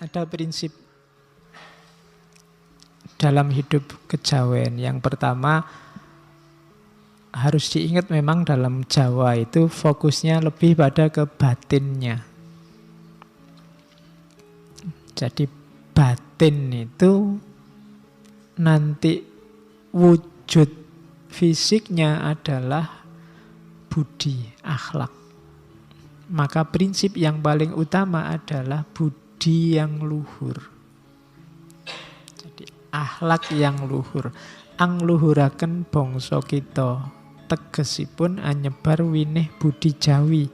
Ada prinsip dalam hidup kejawen. Yang pertama, harus diingat memang dalam Jawa itu fokusnya lebih pada ke batinnya. Jadi batin itu nanti wujud fisiknya adalah budi, akhlak. Maka prinsip yang paling utama adalah budi yang luhur. Akhlak yang luhur. Ang luhuraken bangsa kita, tegesipun anyebar winih budi jawi.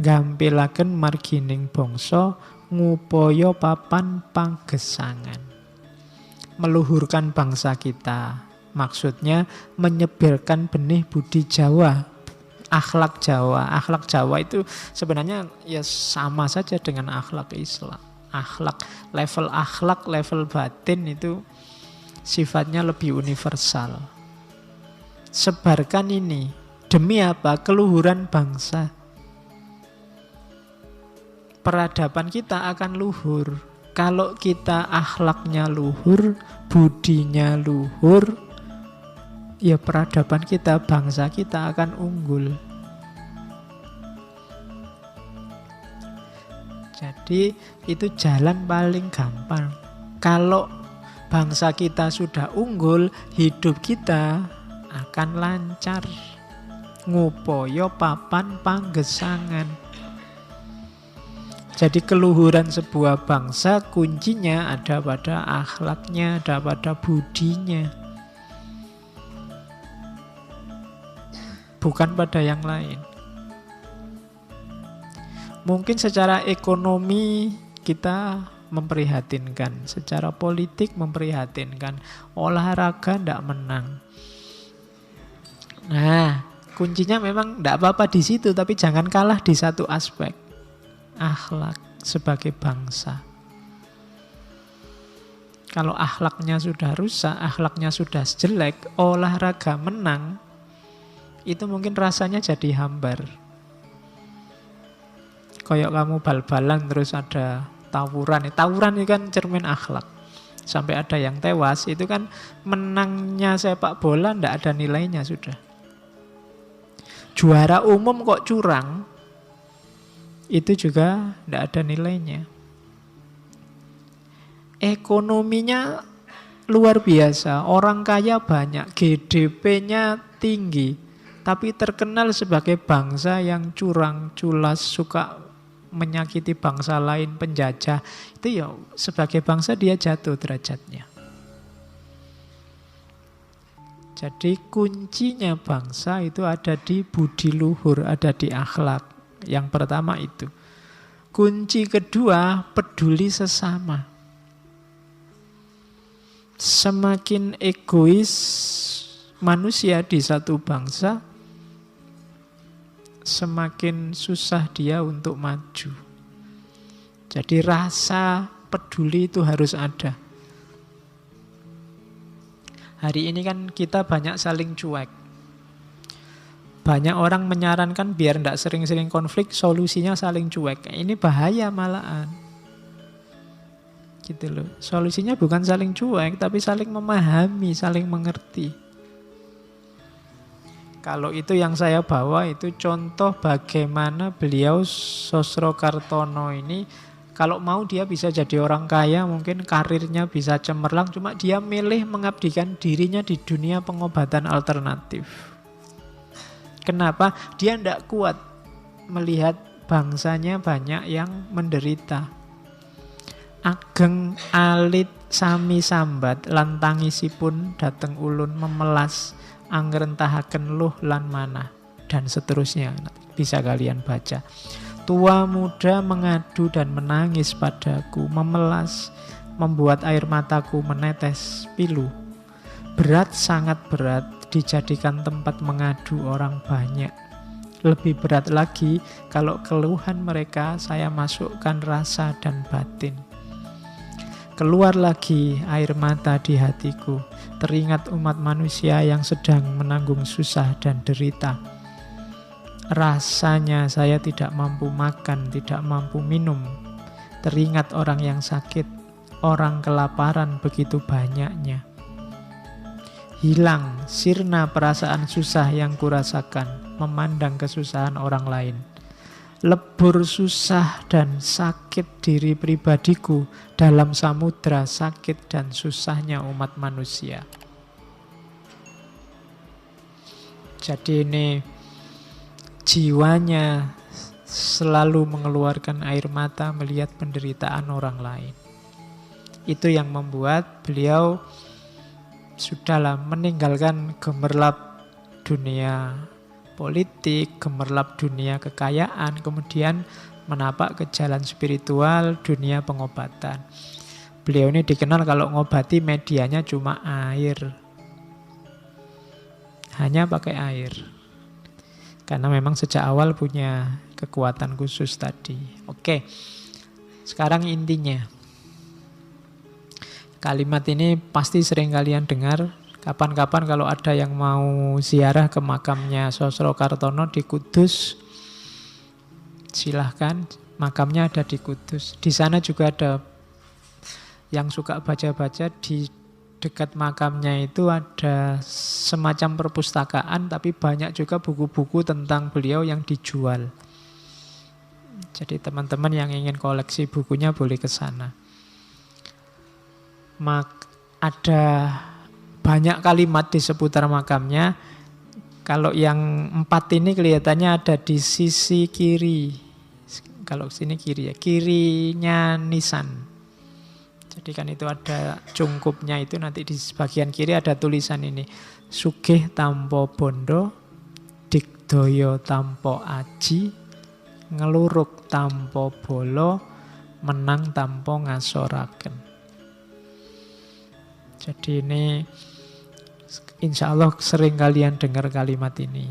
Gampilaken margining bangsa, ngupaya papan panggesangan. Meluhurkan bangsa kita, maksudnya menyebarkan benih budi Jawa, akhlak Jawa. Akhlak Jawa itu sebenarnya ya sama saja dengan akhlak Islam. Akhlak, level batin itu sifatnya lebih universal. Sebarkan ini. Demi apa? Keluhuran bangsa. Peradaban kita akan luhur. Kalau kita akhlaknya luhur, budinya luhur, ya peradaban kita, bangsa kita akan unggul. Jadi itu jalan paling gampang. Kalau bangsa kita sudah unggul, hidup kita akan lancar. Ngupaya papan panggesangan. Jadi keluhuran sebuah bangsa kuncinya ada pada akhlaknya, ada pada budinya. Bukan pada yang lain. Mungkin secara ekonomi kita memprihatinkan, secara politik memprihatinkan, olahraga tidak menang. Nah, kuncinya memang tidak apa-apa di situ, tapi jangan kalah di satu aspek, akhlak sebagai bangsa. Kalau akhlaknya sudah rusak, akhlaknya sudah jelek, olahraga menang, itu mungkin rasanya jadi hambar. Kayak kamu bal-balan terus ada tawuran. Tawuran itu kan cermin akhlak. Sampai ada yang tewas, itu kan menangnya sepak bola tidak ada nilainya sudah. Juara umum kok curang, itu juga tidak ada nilainya. Ekonominya luar biasa, orang kaya banyak, GDP-nya tinggi, tapi terkenal sebagai bangsa yang curang, culas, suka menyakiti bangsa lain, penjajah. Itu ya sebagai bangsa dia jatuh derajatnya. Jadi kuncinya bangsa itu ada di budi luhur, ada di akhlak. Yang pertama itu. Kunci kedua, peduli sesama. Semakin egois manusia di satu bangsa, semakin susah dia untuk maju. Jadi rasa peduli itu harus ada. Hari ini kan kita banyak saling cuek. Banyak orang menyarankan biar tidak sering-sering konflik, solusinya saling cuek. Ini bahaya malahan. Gitu loh. Solusinya bukan saling cuek, tapi saling memahami, saling mengerti. Kalau itu yang saya bawa itu contoh bagaimana beliau Sosrokartono ini kalau mau dia bisa jadi orang kaya, mungkin karirnya bisa cemerlang, cuma dia milih mengabdikan dirinya di dunia pengobatan alternatif. Kenapa? Dia tidak kuat melihat bangsanya banyak yang menderita. Ageng alit sami sambat lantangisipun dateng ulun memelas angrentahaken luh lan manah, dan seterusnya. Bisa kalian baca. Tua muda mengadu dan menangis padaku, memelas, membuat air mataku menetes pilu. Berat, sangat berat, dijadikan tempat mengadu orang banyak. Lebih berat lagi kalau keluhan mereka saya masukkan rasa dan batin. Keluar lagi air mata di hatiku, teringat umat manusia yang sedang menanggung susah dan derita. Rasanya saya tidak mampu makan, tidak mampu minum, Teringat orang yang sakit, orang kelaparan begitu banyaknya. Hilang, sirna perasaan susah yang kurasakan, memandang kesusahan orang lain. Lebur susah dan sakit diri pribadiku dalam samudra sakit dan susahnya umat manusia. Jadi ini jiwanya selalu mengeluarkan air mata melihat penderitaan orang lain. Itu yang membuat beliau sudahlah meninggalkan gemerlap dunia politik, gemerlap dunia kekayaan, kemudian menapak ke jalan spiritual, dunia pengobatan. Beliau ini dikenal kalau ngobati medianya cuma air. Hanya pakai air. Karena memang sejak awal punya kekuatan khusus tadi. Oke, sekarang intinya. Kalimat ini pasti sering kalian dengar. Kapan-kapan kalau ada yang mau ziarah ke makamnya Sosro Kartono di Kudus, silahkan, makamnya ada di Kudus. Di sana juga ada yang suka baca-baca, di dekat makamnya itu ada semacam perpustakaan, tapi banyak juga buku-buku tentang beliau yang dijual. Jadi teman-teman yang ingin koleksi bukunya boleh ke sana. Ada banyak kalimat di seputar makamnya. Kalau yang 4 ini kelihatannya ada di sisi kiri. Kalau sini kiri ya, kirinya nisan. Jadi kan itu ada cungkupnya, itu nanti di bagian kiri ada tulisan ini. Sugih tampo bondo, digdaya tampo aji, ngeluruk tampo bolo, menang tampo ngasoraken. Jadi ini insya Allah sering kalian dengar kalimat ini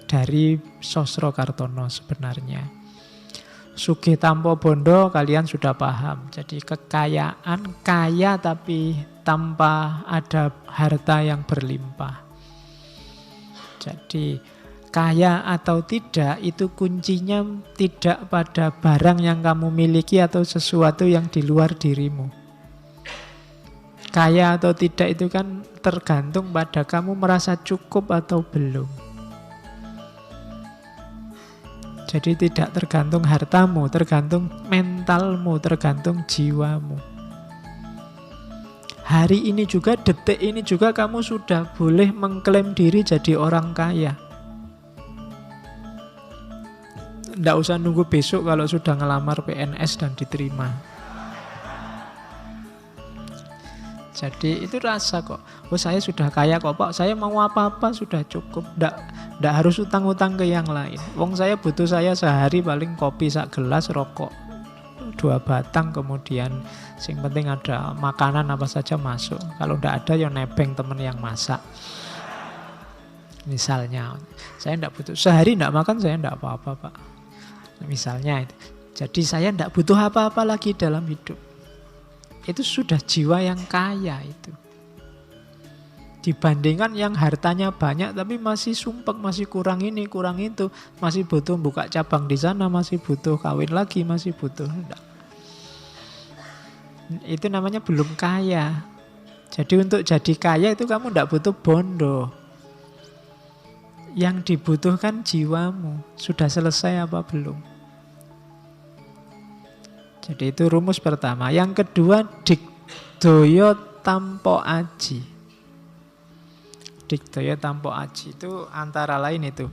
dari Sosro Kartono sebenarnya. Sugih tampo bondo kalian sudah paham. Jadi kekayaan, kaya tapi tanpa ada harta yang berlimpah. Jadi kaya atau tidak itu kuncinya tidak pada barang yang kamu miliki atau sesuatu yang di luar dirimu. Kaya atau tidak itu kan tergantung pada kamu merasa cukup atau belum. Jadi tidak tergantung hartamu, tergantung mentalmu, tergantung jiwamu. Hari ini juga, detik ini juga kamu sudah boleh mengklaim diri jadi orang kaya. Tidak usah nunggu besok kalau sudah ngelamar PNS dan diterima. Jadi itu rasa kok, oh saya sudah kaya kok Pak, saya mau apa-apa sudah cukup, ndak harus utang-utang ke yang lain. Wong saya butuh, saya sehari paling kopi sak gelas, rokok 2 batang, kemudian sing penting ada makanan apa saja masuk. Kalau ndak ada ya nebeng temen yang masak. Misalnya, saya ndak butuh, sehari ndak makan saya ndak apa-apa Pak. Misalnya itu. Jadi saya ndak butuh apa-apa lagi dalam hidup. Itu sudah jiwa yang kaya itu. Dibandingkan yang hartanya banyak tapi masih sumpek, masih kurang ini, kurang itu, masih butuh buka cabang di sana, masih butuh kawin lagi, masih butuh. Enggak. Itu namanya belum kaya. Jadi untuk jadi kaya itu kamu enggak butuh bondo. Yang dibutuhkan jiwamu. Sudah selesai apa belum? Jadi itu rumus pertama. Yang kedua, digdaya tampo aji. Digdaya tampo aji itu antara lain itu.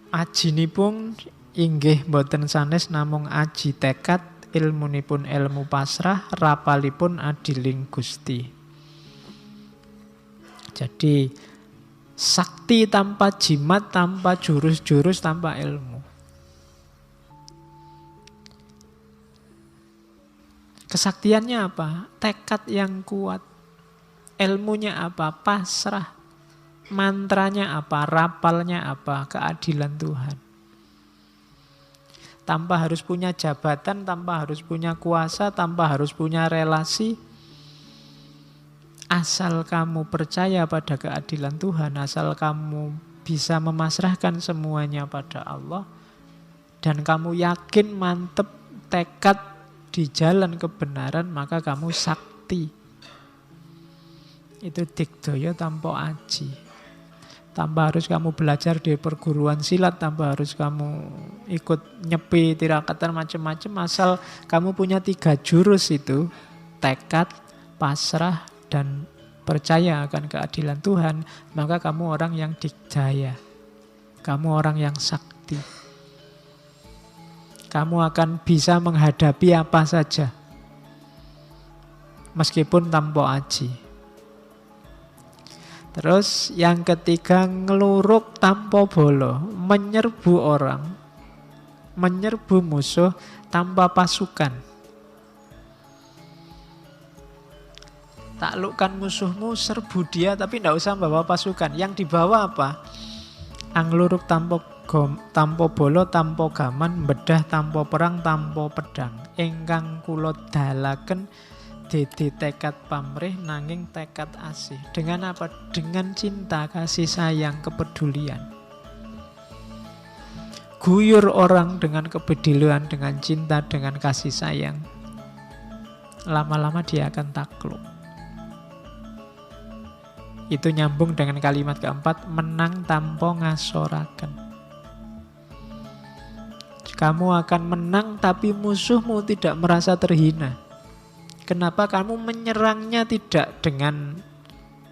Ajinipun inggih boten sanes namung aji tekad, ilmunipun ilmu pasrah, rapalipun adiling Gusti. Jadi sakti tanpa jimat, tanpa jurus-jurus, tanpa ilmu. Kesaktiannya apa? Tekad yang kuat. Ilmunya apa? Pasrah. Mantranya apa? Rapalnya apa? Keadilan Tuhan. Tanpa harus punya jabatan, tanpa harus punya kuasa, tanpa harus punya relasi. Asal kamu percaya pada keadilan Tuhan, asal kamu bisa memasrahkan semuanya pada Allah, dan kamu yakin, mantep tekad di jalan kebenaran, maka kamu sakti. Itu digdaya tanpa aji. Tanpa harus kamu belajar di perguruan silat, tanpa harus kamu ikut nyepi tirakatan macam-macam, asal kamu punya 3 jurus itu, tekad, pasrah, dan percaya akan keadilan Tuhan, maka kamu orang yang digdaya. Kamu orang yang sakti. Kamu akan bisa menghadapi apa saja, meskipun tanpa aji. Terus yang ketiga, ngeluruk tanpa bolo, menyerbu orang, menyerbu musuh tanpa pasukan. Taklukkan musuhmu, serbu dia, tapi tidak usah bawa pasukan. Yang dibawa apa? Angluruk tanpa bolo, tanpa gaman, bedah tanpa perang, tanpa pedang. Ingkang kula dalaken dede tekad pamrih nanging tekad asih. Dengan apa? Dengan cinta, kasih sayang, kepedulian. Guyur orang dengan kepedulian, dengan cinta, dengan kasih sayang. Lama-lama dia akan takluk. Itu nyambung dengan kalimat keempat, menang tanpa ngasoraken. Kamu akan menang tapi musuhmu tidak merasa terhina. Kenapa? Kamu menyerangnya tidak dengan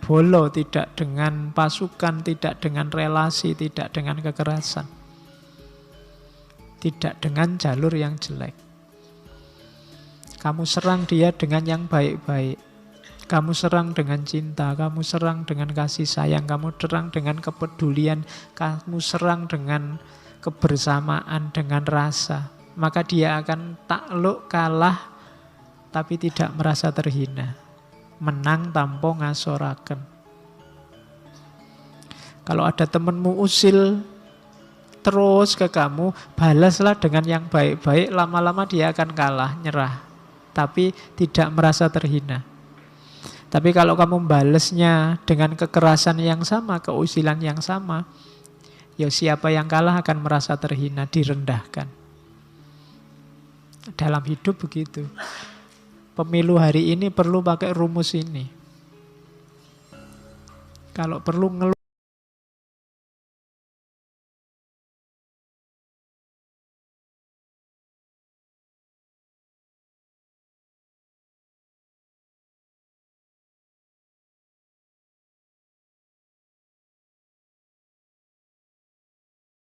bolo, tidak dengan pasukan, tidak dengan relasi, tidak dengan kekerasan, tidak dengan jalur yang jelek. Kamu serang dia dengan yang baik-baik. Kamu serang dengan cinta, kamu serang dengan kasih sayang, kamu serang dengan kepedulian, kamu serang dengan kebersamaan, dengan rasa. Maka dia akan takluk, kalah, tapi tidak merasa terhina. Menang tanpa ngasoraken. Kalau ada temanmu usil terus ke kamu, balaslah dengan yang baik-baik, lama-lama dia akan kalah, nyerah, tapi tidak merasa terhina. Tapi kalau kamu balasnya dengan kekerasan yang sama, keusilan yang sama, ya siapa yang kalah akan merasa terhina, direndahkan. Dalam hidup begitu. Pemilu hari ini perlu pakai rumus ini. Kalau perlu